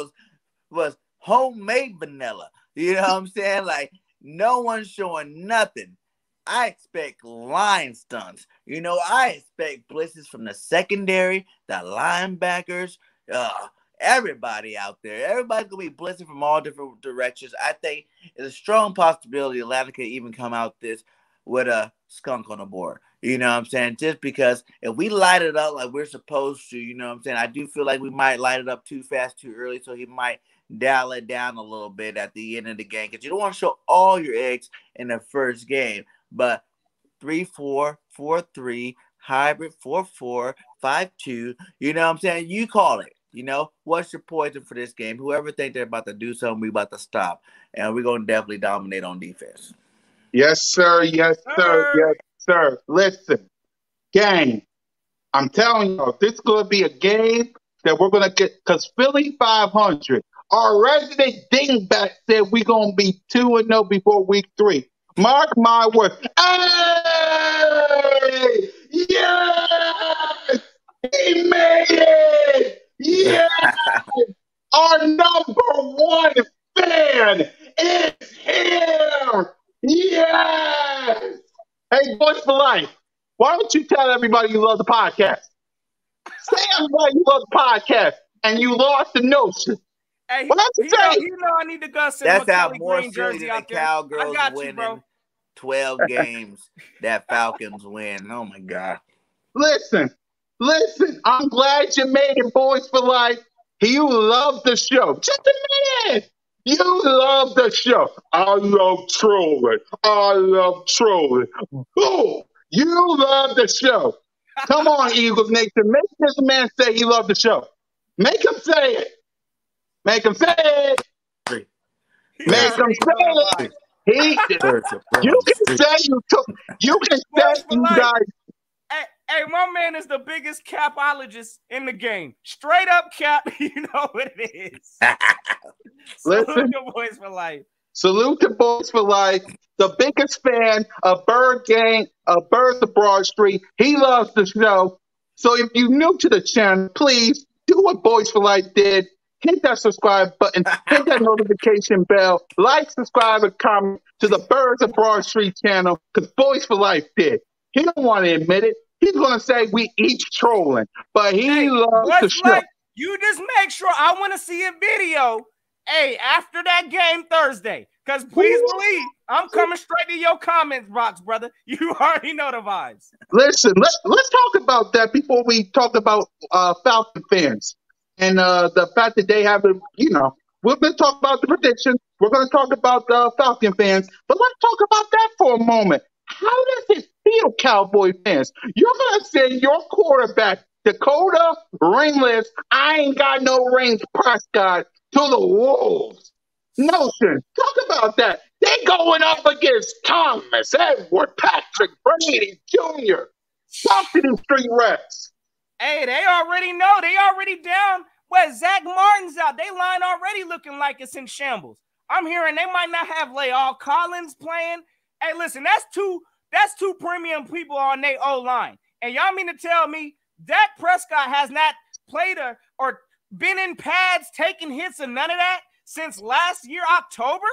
was homemade vanilla. You know what I'm saying? Like, no one's showing nothing. I expect line stunts. I expect blitzes from the secondary, the linebackers, everybody out there. Everybody's going to be blitzing from all different directions. I think it's a strong possibility Atlanta could even come out this with a skunk on the board. You know what I'm saying? Just because if we light it up like we're supposed to, you know what I'm saying? I do feel like we might light it up too fast, too early, so he might dial it down a little bit at the end of the game because you don't want to show all your eggs in the first game. But 3-4, 4-3, hybrid 4-4, 5-2, you know what I'm saying? You call it. What's your poison for this game? Whoever think they're about to do something, we about to stop. And we're going to definitely dominate on defense. Yes, sir. Yes, sir. Yes, sir. Listen, gang, I'm telling you, this is going to be a game that we're going to get, because Philly 500, our resident dingbat said we're going to be 2-0 before week 3. Mark my words. Hey! Yes! He made it! Yes! Our number one fan is here! Yes! Hey, Boys for Life, why don't you tell everybody you love the podcast? Say everybody you love the podcast and you lost the notion. Hey, what else you say? I need to go send That's how Kelly more Green silly jersey than the out there. Cowgirls I got you, winning bro. 12 games that Falcons win. Oh, my God. Listen, I'm glad you made it, Boys for Life. You love the show. Just a minute. You love the show. I love trolling. Boom. You love the show. Come on, Eagles Nation. Make this man say he loved the show. Make him say it. Make him say it. Make him say it. You can say you guys. Hey, my man is the biggest capologist in the game. Straight up cap, you know what it is. Salute to Boys for Life. Salute to Boys for Life. The biggest fan of Bird Gang, of Birds of Broad Street. He loves the show. So if you're new to the channel, please do what Boys for Life did. Hit that subscribe button. Hit that notification bell. Like, subscribe, and comment to the Birds of Broad Street channel because Boys for Life did. He don't want to admit it. He's going to say we each trolling, but he loves the show. Like, you just make sure I want to see a video, after that game Thursday. Because please believe, I'm coming straight to your comments box, brother. You already know the vibes. Listen, let's talk about that before we talk about Falcon fans. And the fact that they haven't, we're going to talk about the prediction. We're going to talk about the Falcon fans. But let's talk about that for a moment. How does it feel, Cowboy fans? You're going to send your quarterback, Dakota ringless, I ain't got no rings Prescott, to the Wolves. Notion, talk about that. They're going up against Thomas, Edward, Patrick, Brady Jr. Talk to these street reps. Hey, they already know. They already down. What, Zach Martin's out. They line already looking like it's in shambles. I'm hearing they might not have La'el Collins playing. Hey, listen, that's two premium people on their O-line. And y'all mean to tell me Dak Prescott has not played or been in pads, taking hits and none of that since last year, October?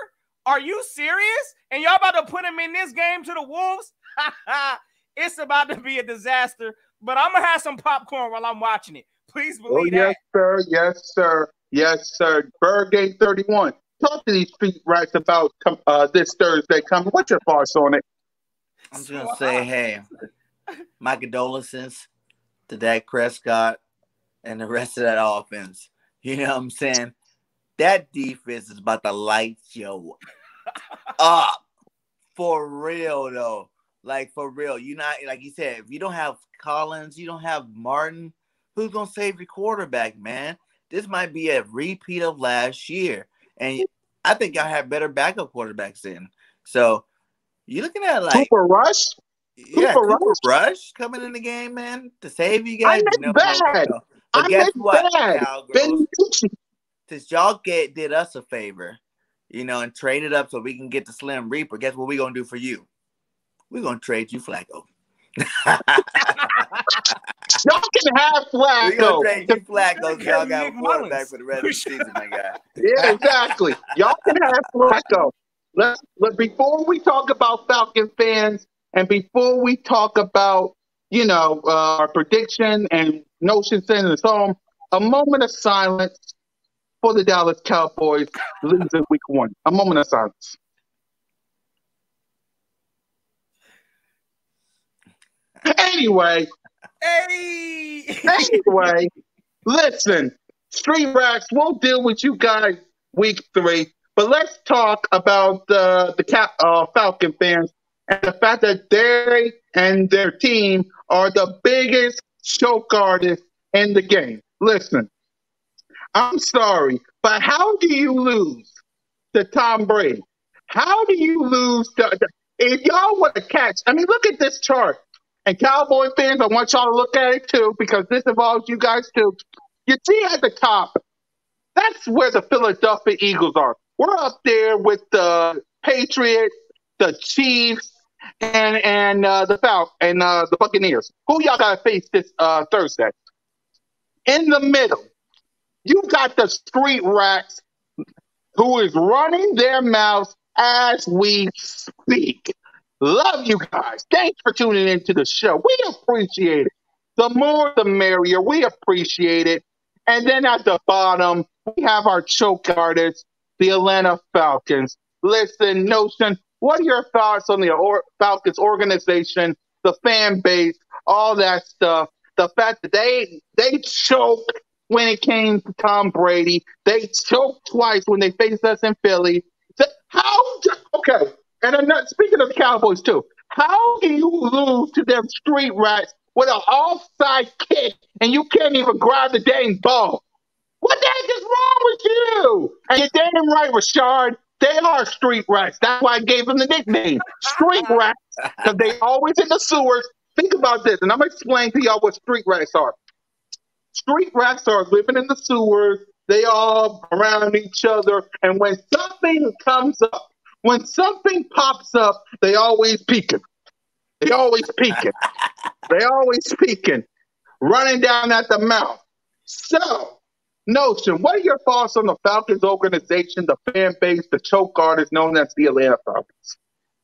Are you serious? And y'all about to put him in this game to the Wolves? It's about to be a disaster. But I'm going to have some popcorn while I'm watching it. Please believe that. Yes, sir. Yes, sir. Yes, sir. Bird Game 31. Talk to these street rats about this Thursday coming. What's your thoughts on it? I'm just going to say, hey, my condolences to Dak Prescott and the rest of that offense. You know what I'm saying? That defense is about to light you up. For real, though. Like, for real. You're not, like you said, if you don't have Collins, you don't have Martin, who's going to save your quarterback, man? This might be a repeat of last year. And I think y'all have better backup quarterbacks then. So, you're looking at, like, Cooper Rush? Yeah, Cooper Rush coming in the game, man, to save you guys. I meant bad. But guess what, bad. Cowgirls? Since y'all did us a favor, you know, and traded up so we can get the Slim Reaper, guess what we're going to do for you? We're going to trade you Flacco. Y'all can have Flacco. We're going to trade you Flacco so y'all got a quarterback for the rest of the season, my guy. Yeah, exactly. Y'all can have Flacco. Before we talk about Falcon fans and before we talk about, you know, our prediction and Notion sending us home, a moment of silence for the Dallas Cowboys losing week 1. A moment of silence. Anyway, listen, Street Rats, we'll deal with you guys week 3, but let's talk about the Falcon fans and the fact that they and their team are the biggest choke artists in the game. Listen, I'm sorry, but how do you lose to Tom Brady? How do you lose if y'all want to catch? I mean, look at this chart. And Cowboy fans, I want y'all to look at it too, because this involves you guys too. You see at the top, that's where the Philadelphia Eagles are. We're up there with the Patriots, the Chiefs, and the Buccaneers. Who y'all got to face this Thursday? In the middle, you got the Street Rats, who is running their mouths as we speak. Love you guys. Thanks for tuning into the show. We appreciate it. The more, the merrier. We appreciate it. And then at the bottom, we have our choke artists, the Atlanta Falcons. Listen, Notion, what are your thoughts on the Falcons organization, the fan base, all that stuff? The fact that they choked when it came to Tom Brady. They choked twice when they faced us in Philly. Okay. And I'm not speaking of the Cowboys too. How can you lose to them Street Rats with an offside kick and you can't even grab the dang ball? What the heck is wrong with you? And you're damn right, Rashard. They are Street Rats. That's why I gave them the nickname, Street Rats, because they always in the sewers. Think about this, and I'm going to explain to y'all what Street Rats are. Street Rats are living in the sewers. They all around each other. And when something comes up, when something pops up, they always peeking. They always peeking. They always peeking. Running down at the mouth. So, Notion, what are your thoughts on the Falcons organization, the fan base, the choke artists known as the Atlanta Falcons?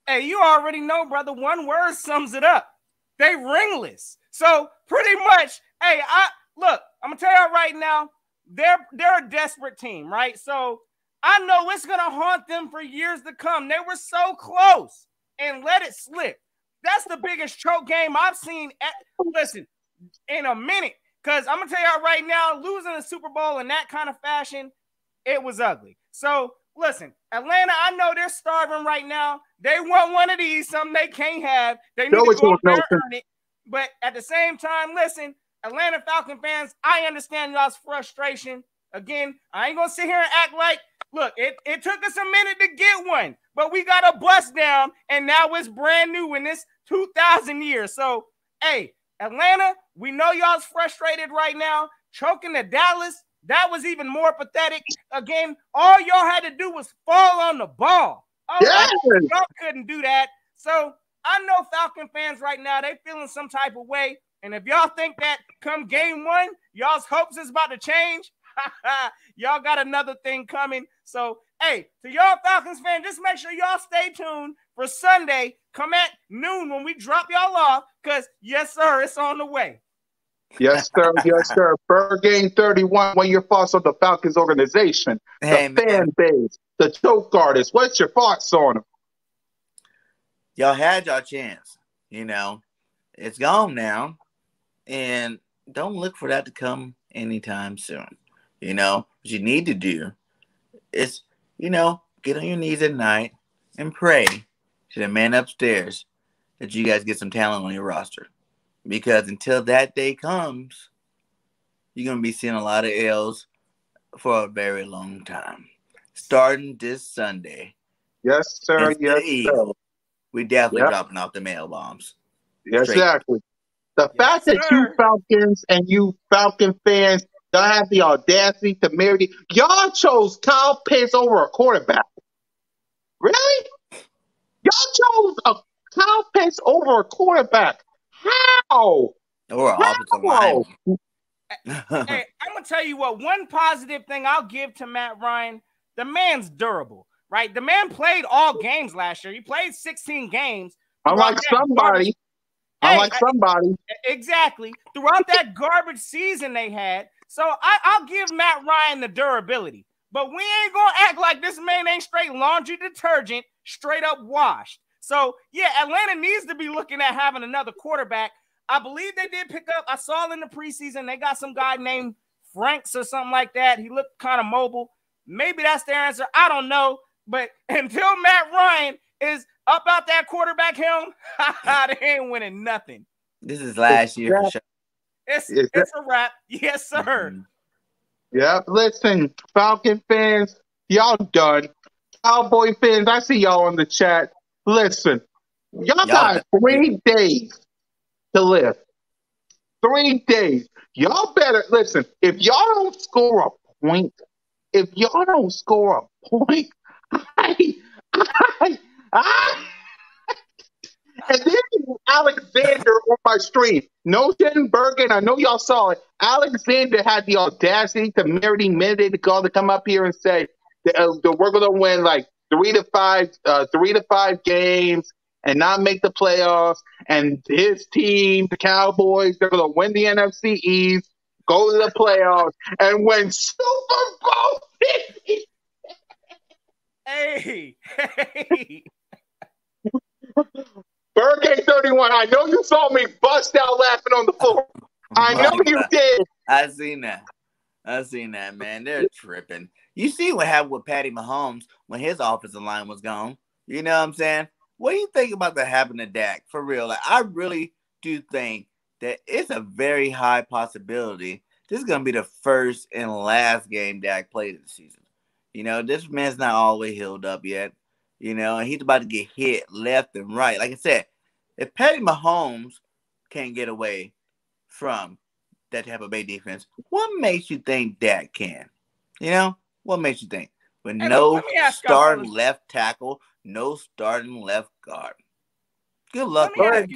Hey, you already know, brother. One word sums it up. They ringless. So, pretty much, hey, look, I'm going to tell you right now, they're a desperate team, right? So, I know it's going to haunt them for years to come. They were so close and let it slip. That's the biggest choke game I've seen, in a minute. Because I'm going to tell y'all right now, losing the Super Bowl in that kind of fashion, it was ugly. So, listen, Atlanta, I know they're starving right now. They want one of these, something they can't have. They need to go up there and earn it. But at the same time, listen, Atlanta Falcon fans, I understand y'all's frustration. Again, I ain't going to sit here and act like, look, it took us a minute to get one, but we got a bust down, and now it's brand new in this 2,000 years. So, hey, Atlanta, we know y'all's frustrated right now. Choking to Dallas, that was even more pathetic. Again, all y'all had to do was fall on the ball. Yes. Y'all couldn't do that. So I know Falcon fans right now, they feeling some type of way. And if y'all think that come game one, y'all's hopes is about to change, y'all got another thing coming. So, hey, to y'all Falcons fans, just make sure y'all stay tuned for Sunday. Come at noon when we drop y'all off, because, yes, sir, it's on the way. Yes, sir. Yes, sir. Bird Game 31, what are your thoughts on the Falcons organization, the fan base, the choke artists? What's your thoughts on them? Y'all had your chance. You know, it's gone now. And don't look for that to come anytime soon. You know, what you need to do is, you know, get on your knees at night and pray to the man upstairs that you guys get some talent on your roster. Because until that day comes, you're going to be seeing a lot of L's for a very long time. Starting this Sunday. Yes, sir. Yes, sir. We definitely dropping off the mail bombs. Exactly. The fact that you Falcons and you Falcon fans don't have the audacity to marry, y'all chose Kyle Pitts over a quarterback. Really? Y'all chose a Kyle Pitts over a quarterback. How? Or an offensive line. Hey, I'm going to tell you what, one positive thing I'll give to Matt Ryan, the man's durable, right? The man played all games last year. He played 16 games. Unlike somebody. Exactly. Throughout that garbage season they had. So I'll give Matt Ryan the durability. But we ain't going to act like this man ain't straight laundry detergent, straight up washed. So, yeah, Atlanta needs to be looking at having another quarterback. I believe they did pick up. I saw in the preseason they got some guy named Franks or something like that. He looked kind of mobile. Maybe that's their answer. I don't know. But until Matt Ryan is up out that quarterback helm, they ain't winning nothing. This is last year for sure. It's a wrap. Yes, sir. Mm-hmm. Yeah, listen, Falcon fans, y'all done. Cowboy fans, I see y'all in the chat. Listen, y'all got 3 days to live. 3 days. Y'all better, listen, if y'all don't score a point, and then Alexander on my stream, Notion, Bergen, I know y'all saw it. Alexander had the audacity to Merity Minute ago to come up here and say that we're going to win like 3 to 5 games and not make the playoffs. And his team, the Cowboys, they're going to win the NFC East, go to the playoffs, and win Super Bowl 50. Hey. Bird 31, I know you saw me bust out laughing on the floor. I know you did. I seen that, man. They're tripping. You see what happened with Patty Mahomes when his offensive line was gone. You know what I'm saying? What do you think about that happening to Dak? For real, like, I really do think that it's a very high possibility this is going to be the first and last game Dak played in the season. You know, this man's not all the way healed up yet. You know, and he's about to get hit left and right. Like I said, if Patty Mahomes can't get away from that Tampa Bay defense, what makes you think Dak can? You know, what makes you think? With no starting left tackle, no starting left guard. Good luck. Go ahead,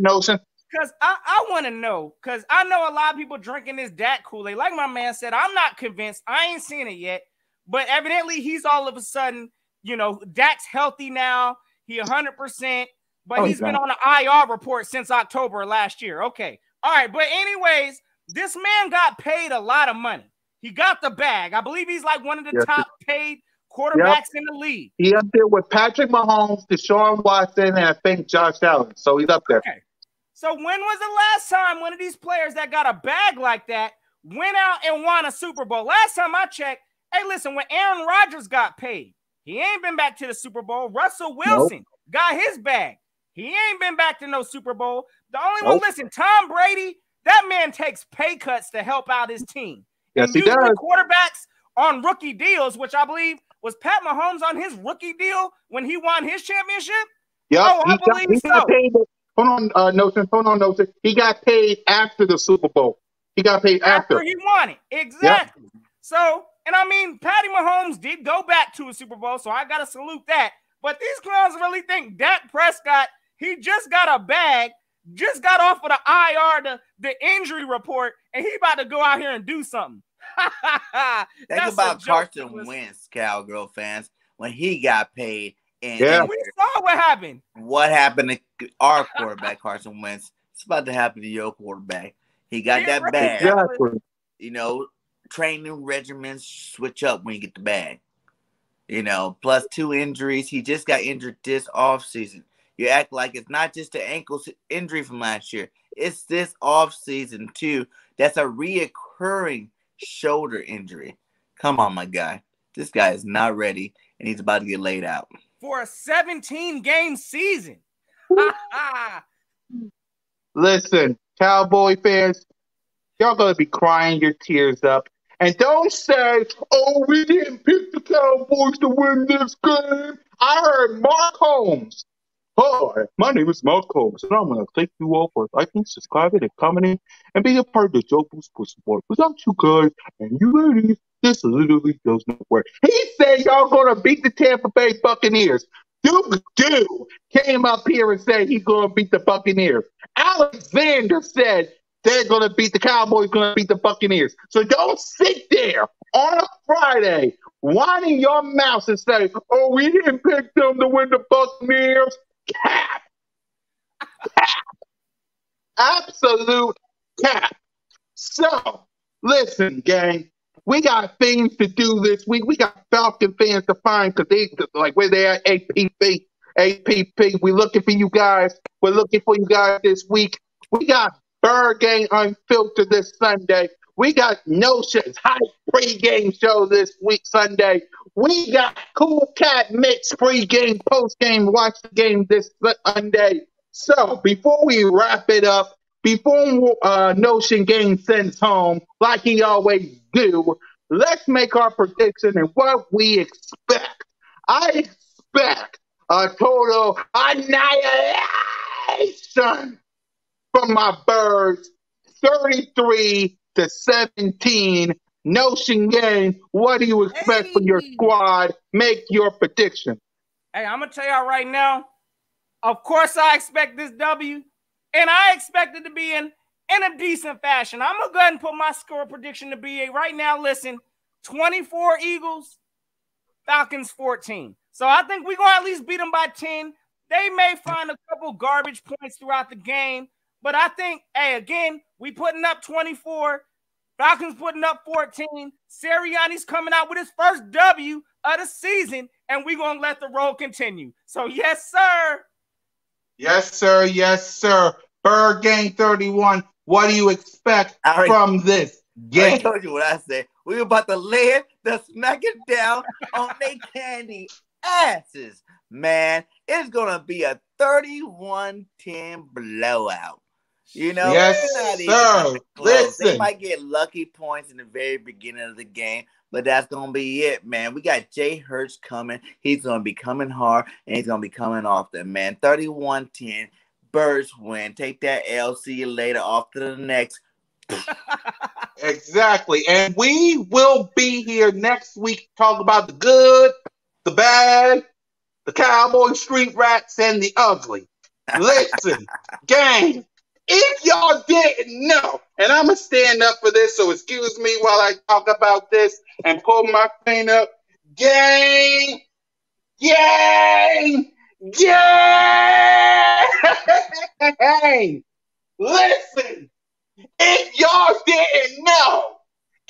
Notion. Because I want to know, because I know a lot of people drinking this Dak Kool-Aid. Like my man said, I'm not convinced. I ain't seen it yet. But evidently, he's all of a sudden, you know, Dak's healthy now. He 100%. But he's been on an IR report since October of last year. Okay. All right. But anyways, this man got paid a lot of money. He got the bag. I believe he's like one of the top paid quarterbacks in the league. He up there with Patrick Mahomes, Deshaun Watson, and I think Josh Allen. So he's up there. Okay. So when was the last time one of these players that got a bag like that went out and won a Super Bowl? Last time I checked, hey, listen, when Aaron Rodgers got paid, he ain't been back to the Super Bowl. Russell Wilson got his bag. He ain't been back to no Super Bowl. The only one, listen, Tom Brady, that man takes pay cuts to help out his team. Yes, and he does. Quarterbacks on rookie deals, which I believe was Pat Mahomes on his rookie deal when he won his championship. Yep, Oh, I believe so. Hold on, Notion. Hold on, Notion. He got paid after the Super Bowl. He got paid after he won it. Exactly. Yep. So, and I mean, Patty Mahomes did go back to a Super Bowl, so I got to salute that. But these clowns really think Dak Prescott, he just got a bag, just got off of the IR, the injury report, and he about to go out here and do something. Think about Carson Wentz, Cowgirl fans, when he got paid. And we saw what happened. What happened to our quarterback, Carson Wentz? It's about to happen to your quarterback. He got that bag. Exactly. You know, training regimens switch up when you get the bag. You know, plus 2 injuries. He just got injured this offseason. You act like it's not just the ankle injury from last year. It's this offseason, too. That's a reoccurring shoulder injury. Come on, my guy. This guy is not ready, and he's about to get laid out. For a 17-game season. Listen, Cowboy fans, y'all going to be crying your tears up. And don't say, oh, we didn't pick the Cowboys to win this game. I heard Mark Holmes. Hi, my name is Mark Holmes, and I'm going to thank you all for liking, subscribing, and commenting, and being a part of the Joe Boost Push Report. Without you guys and you ladies, this literally does not work. He said y'all going to beat the Tampa Bay Buccaneers. Duke came up here and said he's going to beat the Buccaneers. Alexander said they're going to beat the Cowboys, going to beat the Buccaneers. So don't sit there on a Friday whining your mouth and say, oh, we didn't pick them to win the Buccaneers. Cap. Absolute cap. So, listen, gang. We got things to do this week. We got Falcon fans to find because they like where they at APP. We're looking for you guys. We're looking for you guys this week. We got Bird Gang Unfiltered this Sunday. We got Notion's Hype pregame show this week Sunday. We got Cool Cat Mix pregame, postgame, watch the game this Sunday. So before we wrap it up, before Notion Game sends home, like he always do, let's make our prediction and what we expect. I expect a total annihilation from my Birds, 33-17. Notion Game, what do you expect from your squad? Make your prediction. Hey, I'm going to tell y'all right now, of course I expect this W. And I expect it to be in a decent fashion. I'm going to go ahead and put my score prediction to be right now. Listen, 24 Eagles, Falcons 14. So I think we're going to at least beat them by 10. They may find a couple garbage points throughout the game. But I think, hey, again, we putting up 24. Falcons putting up 14. Sirianni's coming out with his first W of the season. And we're going to let the roll continue. So, yes, sir. Yes, sir. Yes, sir. Bird Gang 31. What do you expect from this game? I told you what I said. We about to lay the smack it down on they candy asses, man. It's going to be a 31-10 blowout. You know, yes, sir. Listen. They might get lucky points in the very beginning of the game, but that's going to be it, man. We got Jay Hurts coming. He's going to be coming hard, and he's going to be coming often, man. 31-10. Birds win. Take that L. See you later. Off to the next. Exactly. And we will be here next week to talk about the good, the bad, the cowboy street rats, and the ugly. Listen, gang. If y'all didn't know, and I'm going to stand up for this, so excuse me while I talk about this and pull my thing up. Gang! Gang! Gang! Listen, if y'all didn't know,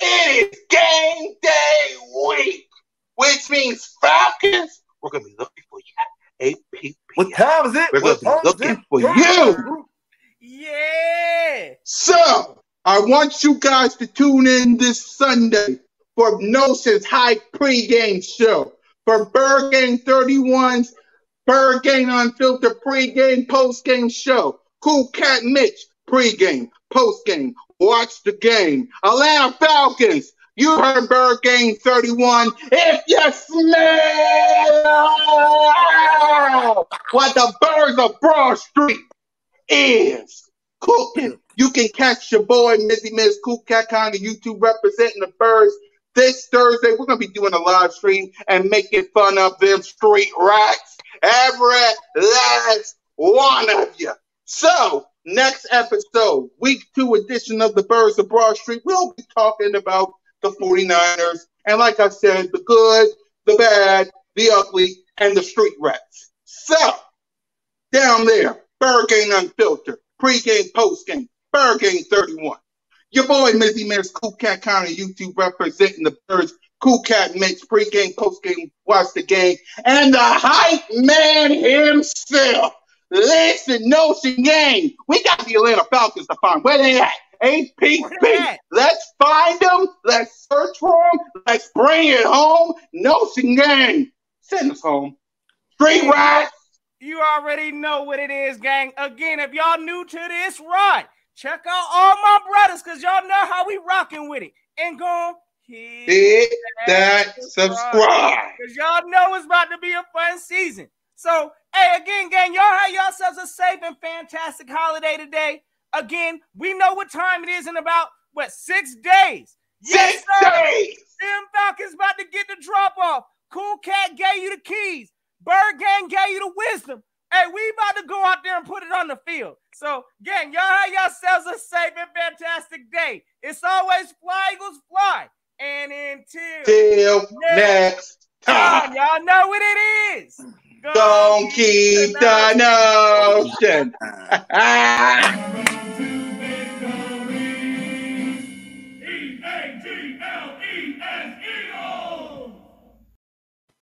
it is game day week, which means Falcons, we're going to be looking for you. APP. What time is it? We're going to be looking for you. Yeah. So, I want you guys to tune in this Sunday for Notion's Hype pregame show. For Bird Gang 31's Bird Gang Unfiltered pregame, postgame show. Cool Cat Mitch, pregame, postgame, watch the game. Atlanta Falcons, you heard Bird Gang 31. If you smell what the birds of Broad Street is cooking. You can catch your boy Mizzy Miz Cool Cat on the YouTube representing the Birds. This Thursday, we're going to be doing a live stream and making fun of them street rats. Every last one of you. So, next episode, week 2 edition of the Birds of Broad Street, we'll be talking about the 49ers. And like I said, the good, the bad, the ugly, and the street rats. So, down there, Bird Gang Unfiltered, pregame, postgame, Bird Gang 31. Your boy Mizzy Miz Cool Cat County YouTube representing the Birds. Cool Cat Mix, pregame, postgame, watch the game. And the hype man himself. Listen, Notion Gang. We got the Atlanta Falcons to find. Where they at? APP. Let's find them. Let's search for them. Let's bring it home. Notion Gang. Send us home. Street rats. You already know what it is, gang. Again, if y'all new to this ride, check out all my brothers, because y'all know how we rocking with it. And go hit that subscribe. Because y'all know it's about to be a fun season. So, hey, again, gang, y'all have yourselves a safe and fantastic holiday today. Again, we know what time it is in about, 6 days. Yes, 6 days. Them Falcons about to get the drop off. Cool Cat gave you the keys. Bird Gang gave you the wisdom. Hey, we about to go out there and put it on the field. So, gang, y'all have yourselves a safe and fantastic day. It's always fly, Eagles, fly. And until next time. Y'all know what it is. Don't keep the notion.